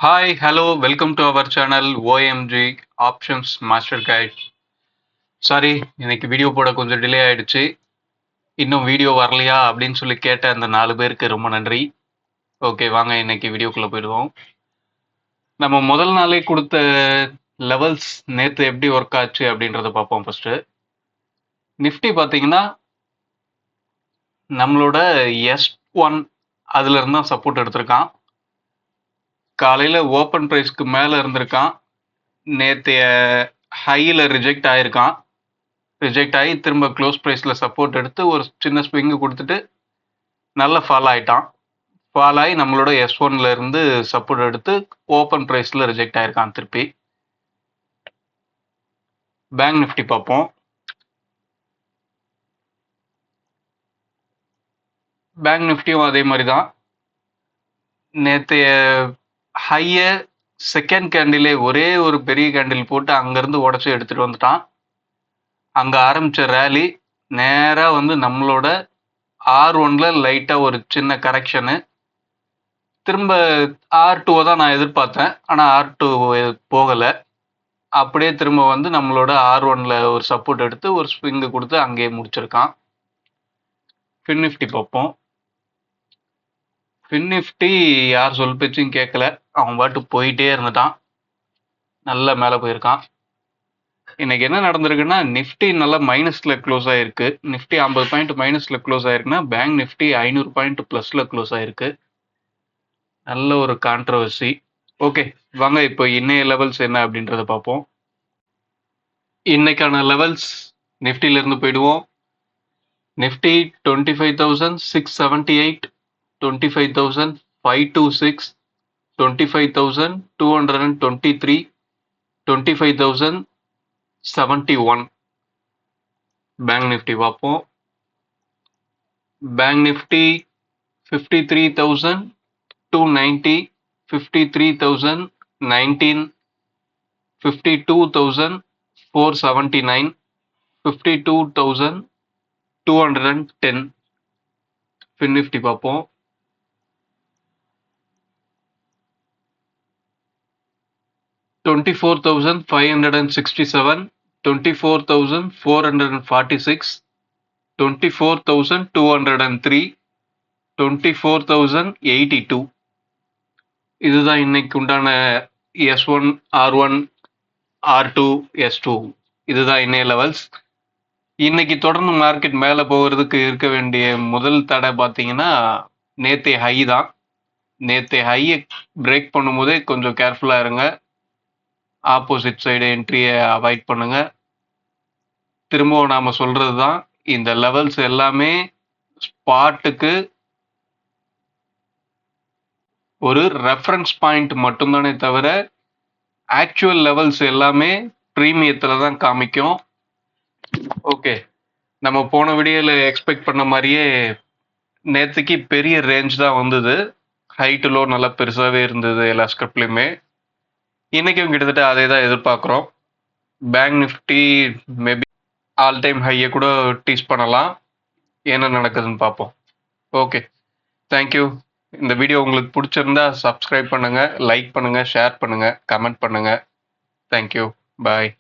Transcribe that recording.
Hi, hello, welcome to our channel OMG Options Master Guide. Sorry, இன்னைக்கு video போட கொஞ்சம் delay ஆயிடுச்சு. இன்னும் வீடியோ வரலையா அப்படின்னு சொல்லி கேட்ட அந்த 4 பேருக்கு ரொம்ப நன்றி. ஓகே, வாங்க இன்னைக்கு வீடியோக்குள்ள போயிடுவோம். நம்ம முதல் நாளே கொடுத்த லெவல்ஸ் நேற்று எப்படி ஒர்க் ஆச்சு அப்படின்றத பார்ப்போம் ஃபர்ஸ்ட். நிஃப்டி பார்த்தீங்கன்னா நம்மளோட S1 அதுல இருந்து தான் சப்போர்ட் எடுத்திருக்கான். காலையில ஓப்பன் பிரைஸ்க்கு மேல இருந்திருக்கான். நேற்றைய ஹையில் ரிஜெக்ட் ஆயிருக்கான். ரிஜெக்ட் ஆகி திரும்ப க்ளோஸ் ப்ரைஸில் சப்போர்ட் எடுத்து ஒரு சின்ன ஸ்விங்கு கொடுத்துட்டு நல்ல ஃபால் ஆகிட்டான். ஃபால் ஆகி நம்மளோட S1ல இருந்து சப்போர்ட் எடுத்து ஓப்பன் ப்ரைஸில் ரிஜெக்ட் ஆயிருக்கான் திருப்பி. பேங்க் நிஃப்டி பார்ப்போம். பேங்க் நிஃப்டியும் அதே மாதிரி தான். நேற்றைய ஹையை செகண்ட் கேண்டிலே ஒரே ஒரு பெரிய கேண்டில் போட்டு அங்கேருந்து உடச்சி எடுத்துகிட்டு வந்துட்டான். அங்கே ஆரம்பித்த ரேலி நேராக வந்து நம்மளோட R1ல லைட்டாக ஒரு சின்ன கரெக்ஷனு. திரும்ப R2 தான் நான் எதிர்பார்த்தேன், ஆனால் R2 போகலை. அப்படியே திரும்ப வந்து நம்மளோட R1ல ஒரு சப்போர்ட் எடுத்து ஒரு ஸ்விங்கு கொடுத்து அங்கேயே முடிச்சிருக்கான். ஃபின் நிஃப்டி பார்ப்போம். ஃபின் நிஃப்டி யார் சொல் பேச்சும் கேட்கல, அவன் பாட்டு போயிட்டே இருந்துட்டான். நல்லா மேலே போயிருக்கான். இன்னைக்கு என்ன நடந்திருக்குன்னா, நிஃப்டி நல்லா மைனஸ்ல க்ளோஸ் ஆயிருக்கு. நிஃப்டி 50 பாயிண்ட் மைனஸ்ல க்ளோஸ் ஆயிருக்குன்னா, பேங்க் நிஃப்டி 500 பாயிண்ட் பிளஸ்ல க்ளோஸ் ஆயிருக்கு. நல்ல ஒரு கான்ட்ரவர்சி. ஓகே, வாங்க இப்போ இன்னைய லெவல்ஸ் என்ன அப்படின்றத பார்ப்போம். இன்னைக்கான லெவல்ஸ் நிஃப்டில இருந்து போயிடுவோம். நிஃப்டி 25,678, 25,526, 25,223, 25,071. பேங்க் நிஃப்டி பார்ப்போம். Bank Nifty 53,290, 53,019, 52,479, 52,210. ஃபின் நிஃப்டி பார்ப்போம். $24,567, 24,446, 24,203, 24,082. இதுதான் இன்னைக்கு உண்டான S1, R1, R2, S2. இதுதான் இன்னைய லெவல்ஸ். இன்னைக்கு தொடர்ந்து மார்க்கெட் மேலே போகிறதுக்கு இருக்க வேண்டிய முதல் தடை பார்த்தீங்கன்னா நேற்றைய ஹை தான். நேற்றைய ஹையை பிரேக் பண்ணும்போதே கொஞ்சம் கேர்ஃபுல்லாக இருங்க. ஆப்போசிட் சைடு என்ட்ரியை அவாய்ட் பண்ணுங்க. திரும்பவும் நாம சொல்றது தான், இந்த லெவல்ஸ் எல்லாமே ஸ்பாட்டுக்கு ஒரு ரெஃபரன்ஸ் பாயிண்ட் மட்டும்தானே தவிர ஆக்சுவல் லெவல்ஸ் எல்லாமே ப்ரீமியத்தில் தான் காமிக்கும். ஓகே, நம்ம போன வீடியோவில் எக்ஸ்பெக்ட் பண்ண மாதிரியே நேற்றுக்கு பெரிய ரேஞ்ச் தான் வந்தது. ஹை டு லோ நல்லா பெருசாகவே இருந்தது எல்லா ஸ்கிரிப்ட்லையுமே. இன்றைக்கும் கிட்டத்தட்ட அதே தான் எதிர்பார்க்குறோம். Bank Nifty maybe all time ஹையை கூட டீஸ் பண்ணலாம். என்ன நடக்குதுன்னு பார்ப்போம். Okay, thank you. இந்த வீடியோ உங்களுக்கு பிடிச்சிருந்தா சப்ஸ்கிரைப் பண்ணுங்கள், லைக் பண்ணுங்கள், ஷேர் பண்ணுங்கள், கமெண்ட் பண்ணுங்கள். தேங்க்யூ, பாய்.